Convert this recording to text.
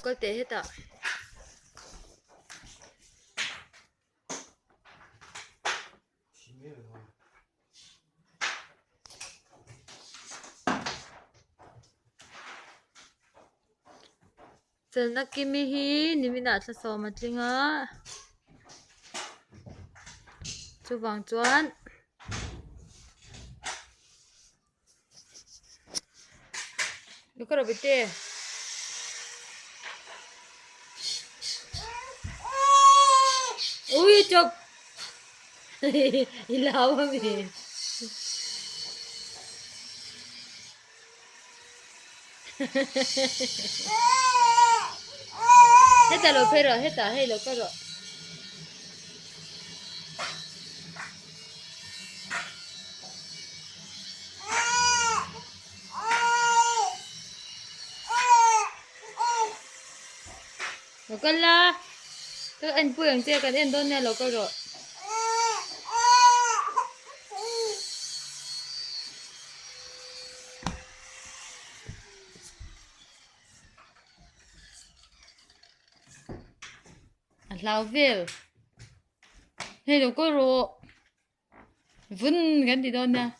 có té hết ạ. Chân na kimi hi nimina sa so ma chinga chu wang chuan lu ka robite ui chụp ilaw mi hết lo pero hết hay lo pero lo con la cái anh phượng chia cái anh đôn này lo con rồi lao về hay lo con rồi vun cái gì đôn nè